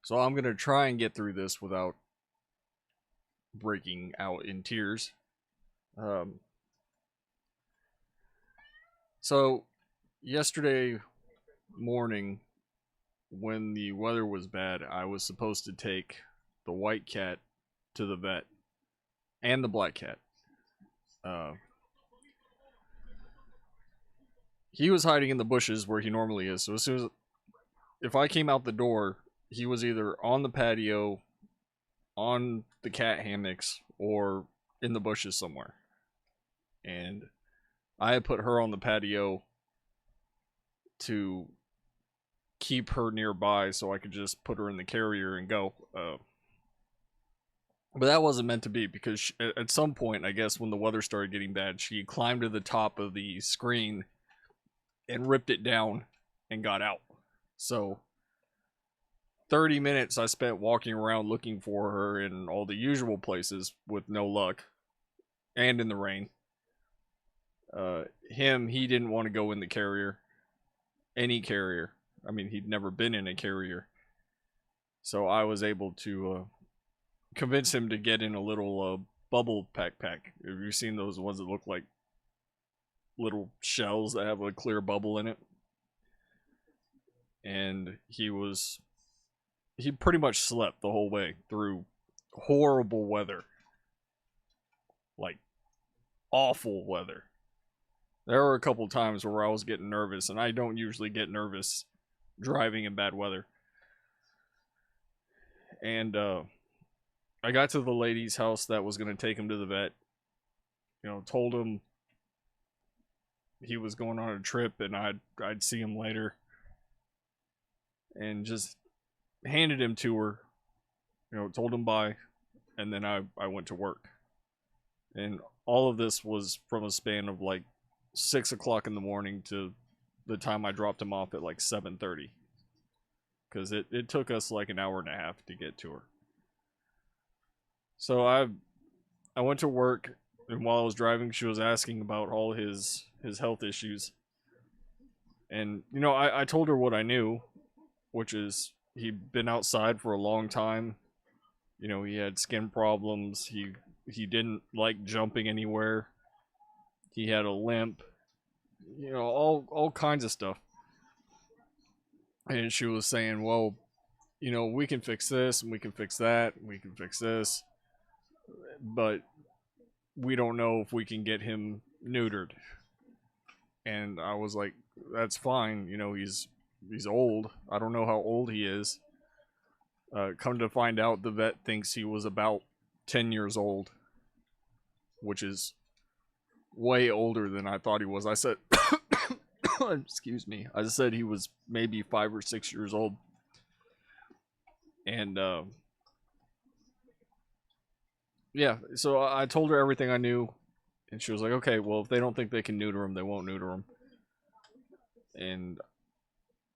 So I'm gonna try and get through this without breaking out in tears. Um, so yesterday morning, when the weather was bad, I was supposed to take the white cat to the vet and the black cat. Uh, he was hiding in the bushes where he normally is. So as soon as if I came out the door, he was either on the patio, on the cat hammocks, or in the bushes somewhere. And I had put her on the patio to keep her nearby so I could just put her in the carrier and go. But that wasn't meant to be because at some point, I guess when the weather started getting bad, she climbed to the top of the screen and ripped it down and got out. So 30 minutes I spent walking around looking for her in all the usual places with no luck and in the rain. He didn't want to go in the carrier, any carrier. I mean, he'd never been in a carrier. So I was able to convince him to get in a little bubble backpack. Have you seen those ones that look like little shells that have a clear bubble in it? And he pretty much slept the whole way through horrible weather. Like awful weather. There were a couple times where I was getting nervous, and I don't usually get nervous driving in bad weather. And I got to the lady's house that was going to take him to the vet. Told him he was going on a trip and I'd see him later. And just handed him to her. Told him bye, and then I went to work. And all of this was from a span of like 6 o'clock in the morning to the time I dropped him off at like 7:30. Because it took us like an hour and a half to get to her. So I went to work, and while I was driving, she was asking about all his health issues. And I told her what I knew, which is he'd been outside for a long time. He had skin problems. He didn't like jumping anywhere. He had a limp. All kinds of stuff. And she was saying, well, we can fix this and we can fix that and we can fix this, but we don't know if we can get him neutered. And I was like, that's fine. He's old. I don't know how old he is. Come to find out, the vet thinks he was about 10 years old, which is way older than I thought he was. I said, excuse me, I said he was maybe 5 or 6 years old. And yeah, so I told her everything I knew, and she was like, okay, well, if they don't think they can neuter him, they won't neuter him. And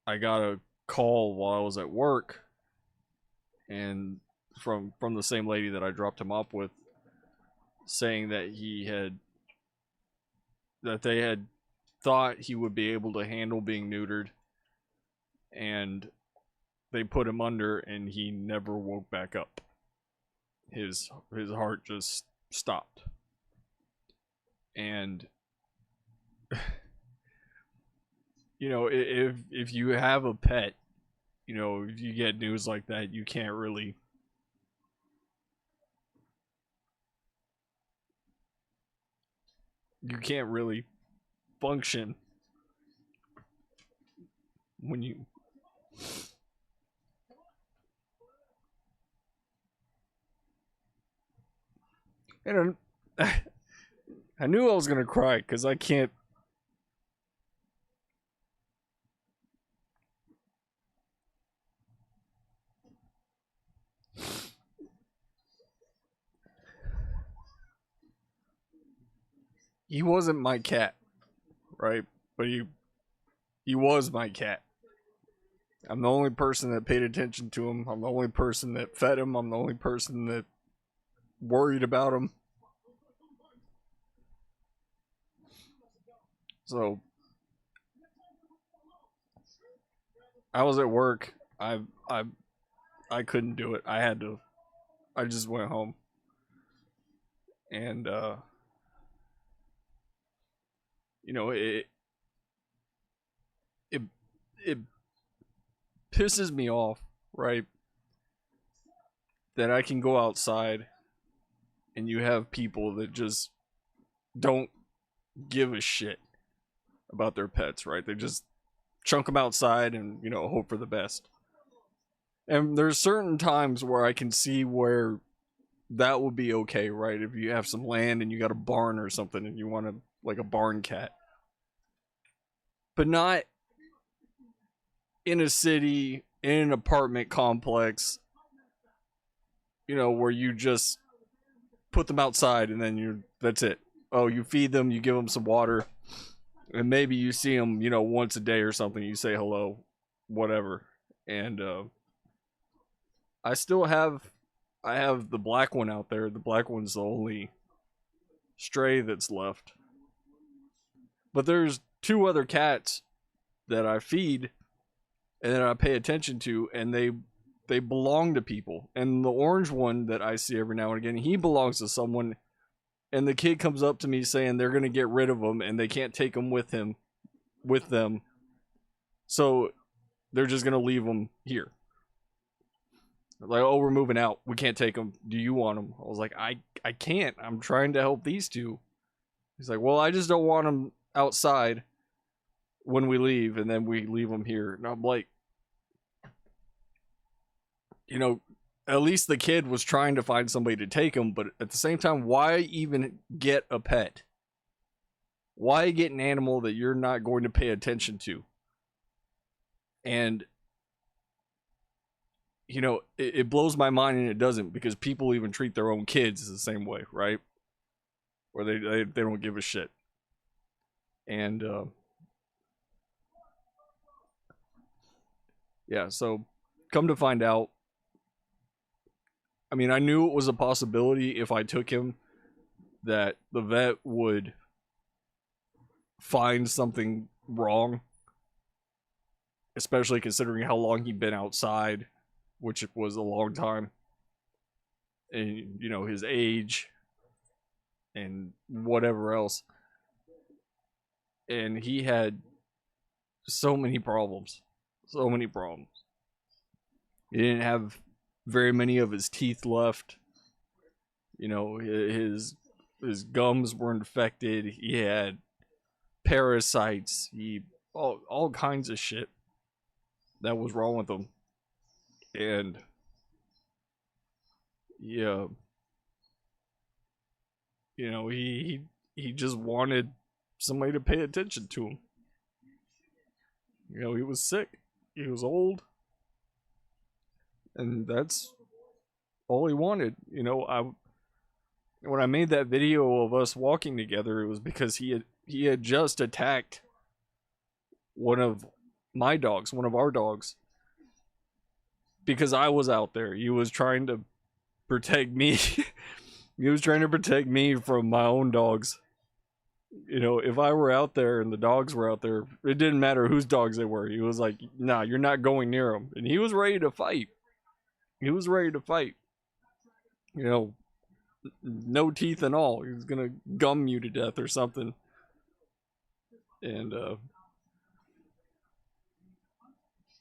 I got a call while I was at work, and from the same lady that I dropped him off with, saying that they had thought he would be able to handle being neutered, and they put him under, and he never woke back up. His heart just stopped. And if you have a pet, if you get news like that, you can't really function when you and I knew I was gonna cry because I can't. He wasn't my cat, right? But he was my cat. I'm the only person that paid attention to him. I'm the only person that fed him. I'm the only person that worried about him. So I was at work. I I couldn't do it. I just went home. And you know, it it pisses me off, right? That I can go outside and you have people that just don't give a shit about their pets, right? They just chunk them outside and, you know, hope for the best. And there's certain times where I can see where that would be okay, right? If you have some land and you got a barn or something and you want to, like a barn cat. But not in a city, in an apartment complex, you know, where you just put them outside and then that's it. Oh, you feed them, you give them some water, and maybe you see them, you know, once a day or something. You say hello, whatever. And I have the black one out there. The black one's the only stray that's left. But there's two other cats that I feed and that I pay attention to, and they belong to people. And the orange one that I see every now and again, he belongs to someone. And the kid comes up to me saying they're gonna get rid of him and they can't take him with them. So they're just gonna leave him here. Like, oh, we're moving out. We can't take him. Do you want him? I was like, I can't. I'm trying to help these two. He's like, well, I just don't want him outside when we leave, and then we leave him here. And I'm like, you know, at least the kid was trying to find somebody to take him, but at the same time, why even get a pet? Why get an animal that you're not going to pay attention to? And you know, it blows my mind, and it doesn't, because people even treat their own kids the same way, right? Where they don't give a shit. And yeah, so come to find out, I mean, I knew it was a possibility if I took him that the vet would find something wrong, especially considering how long he'd been outside, which was a long time, and you know, his age and whatever else. And he had so many problems. He didn't have very many of his teeth left. You know, his gums were infected. He had parasites. He all kinds of shit that was wrong with him. And yeah, you know, he just wanted somebody to pay attention to him. You know, he was sick. He was old. And that's all he wanted. You know, when I made that video of us walking together, it was because he had just attacked one of my dogs, one of our dogs, because I was out there. He was trying to protect me. He was trying to protect me from my own dogs. You know, if I were out there and the dogs were out there, it didn't matter whose dogs they were. He was like, nah, you're not going near them. And he was ready to fight. He was ready to fight. You know, no teeth and all. He was gonna gum you to death or something. And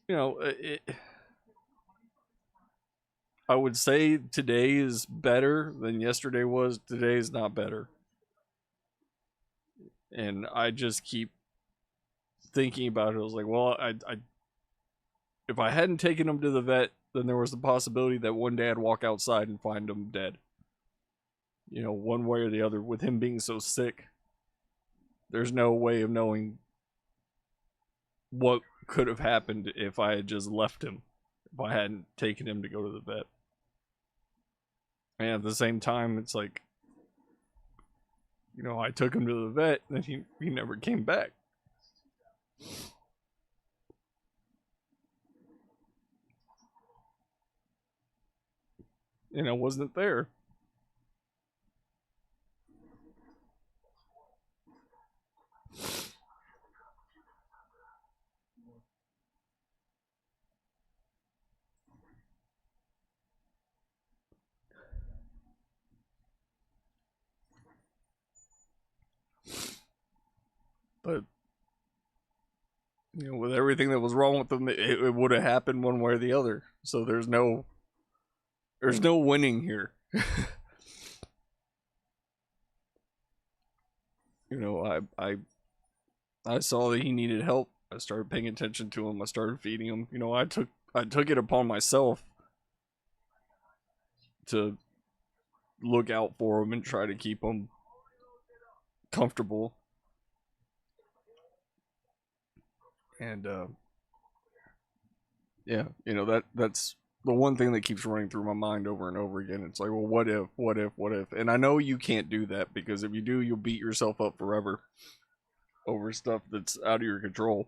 you know, I would say today is better than yesterday was. Today is not better. And I just keep thinking about it. I was like, well, if I hadn't taken him to the vet, then there was the possibility that one day I'd walk outside and find him dead. You know, one way or the other. With him being so sick, there's no way of knowing what could have happened if I had just left him, if I hadn't taken him to go to the vet. And at the same time, it's like, you know, I took him to the vet and he never came back. And I wasn't there. But you know, with everything that was wrong with them, it would have happened one way or the other. So there's no winning here. You know, I saw that he needed help. I started paying attention to him. I started feeding him. You know, I took it upon myself to look out for him and try to keep him comfortable. And yeah, you know, that's the one thing that keeps running through my mind over and over again. It's like, well, what if? And I know you can't do that, because if you do, you'll beat yourself up forever over stuff that's out of your control.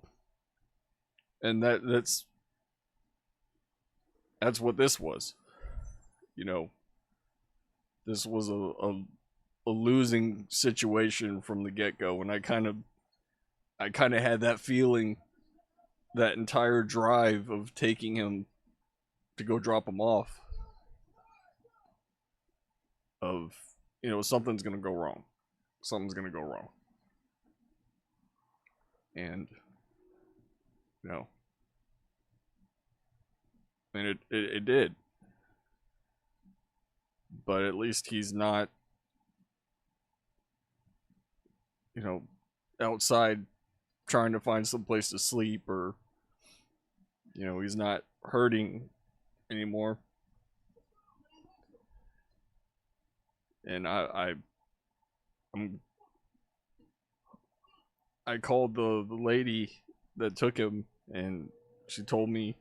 And that's what this was. You know, this was a losing situation from the get-go, and I kind of had that feeling that entire drive of taking him to go drop him off, of, you know, something's gonna go wrong. And you know, and it did. But at least he's not, you know, outside trying to find some place to sleep, or, you know, he's not hurting anymore. And I called the lady that took him, and she told me,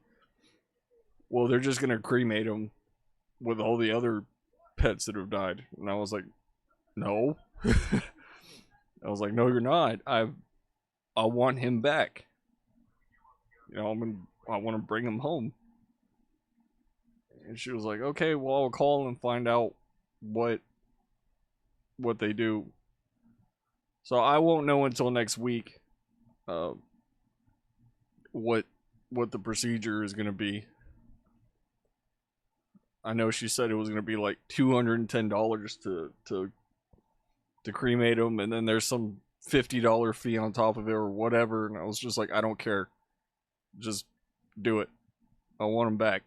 well, they're just gonna cremate him with all the other pets that have died. And I was like, no. I was like, no, you're not. I want him back. You know, I want to bring him home. And she was like, okay, well, I'll call and find out what they do. So I won't know until next week what the procedure is going to be. I know she said it was going to be like $210 to cremate him, and then there's some $50 fee on top of it or whatever. And I was just like, I don't care, just do it. I want him back.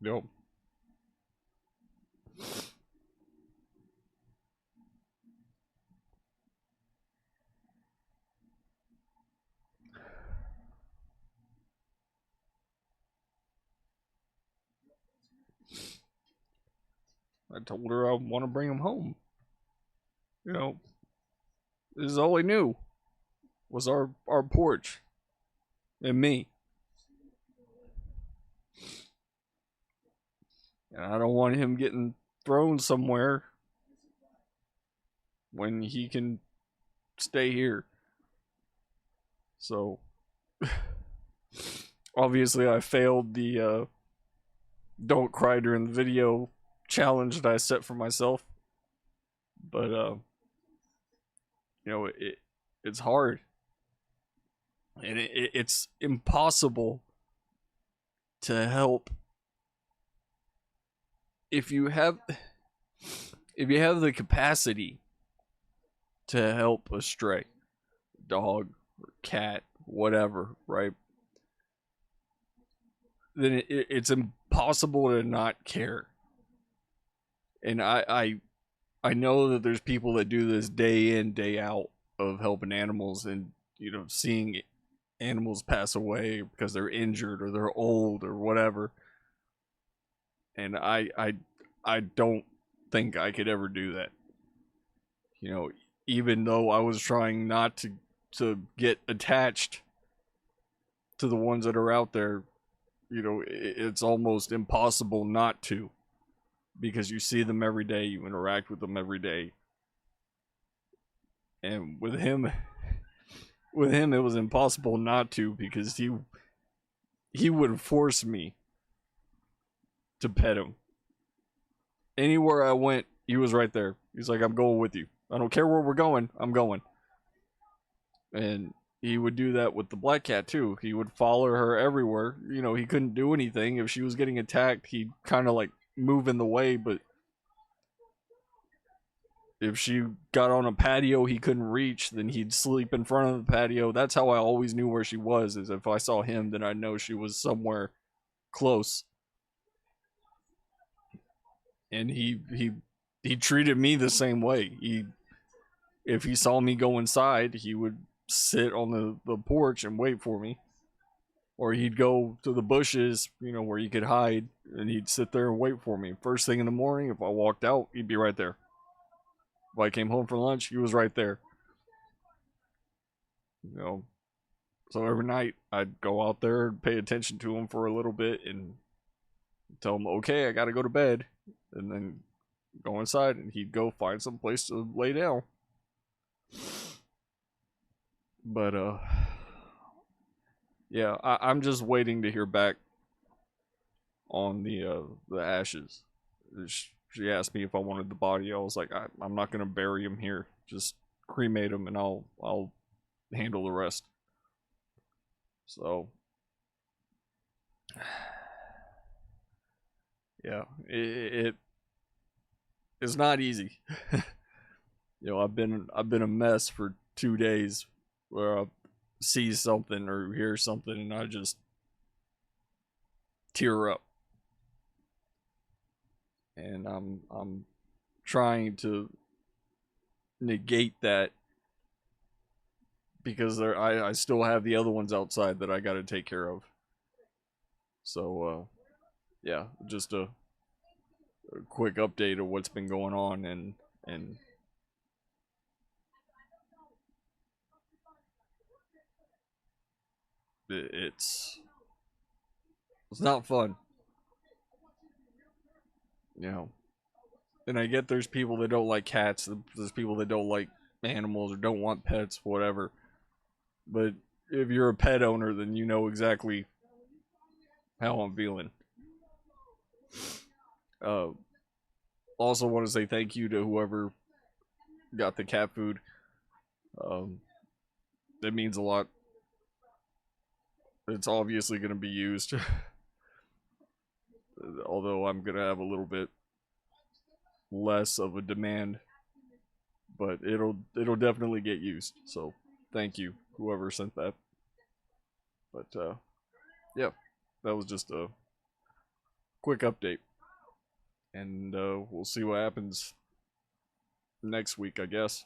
Nope. I told her I want to bring him home. You know, this is all he knew was our porch and me. And I don't want him getting thrown somewhere when he can stay here. So, obviously I failed the don't cry during the video challenge that I set for myself. But, you know, it's hard. And it's impossible to help if you have the capacity to help a stray dog or cat, whatever, right? Then it's impossible to not care. And I know that there's people that do this day in, day out of helping animals, and, you know, seeing animals pass away because they're injured or they're old or whatever. And I don't think I could ever do that. You know, even though I was trying not to get attached to the ones that are out there, you know, it's almost impossible not to, because you see them every day, you interact with them every day. And with him, it was impossible not to, because he would force me to pet him. Anywhere I went, he was right there. He's like, I'm going with you. I don't care where we're going, I'm going. And he would do that with the black cat too. He would follow her everywhere. You know, he couldn't do anything. If she was getting attacked, he'd kind of like move in the way, but If she got on a patio he couldn't reach, then he'd sleep in front of the patio. That's how I always knew where she was, is if I saw him, then I know she was somewhere close. And he treated me the same way. If he saw me go inside, he would sit on the porch and wait for me. Or he'd go to the bushes, where he could hide, and he'd sit there and wait for me. First thing in the morning, if I walked out, he'd be right there. If I came home for lunch, he was right there. So every night I'd go out there and pay attention to him for a little bit and tell him, okay, I gotta go to bed, and then go inside, and he'd go find some place to lay down. But yeah, I'm just waiting to hear back on the ashes. She asked me if I wanted the body. I was like, I'm not gonna bury him here. Just cremate him, and I'll handle the rest. So yeah, it's not easy. I've been a mess for 2 days, where I see something or hear something and I just tear up. And I'm trying to negate that, because I still have the other ones outside that I got to take care of. So yeah, just a quick update of what's been going on, and it's not fun. And I get there's people that don't like cats, there's people that don't like animals or don't want pets, whatever. But if you're a pet owner, then you know exactly how I'm feeling. Also want to say thank you to whoever got the cat food. That means a lot. It's obviously going to be used. Although I'm going to have a little bit less of a demand, but it'll definitely get used. So thank you, whoever sent that. But yeah, that was just a quick update, and we'll see what happens next week, I guess.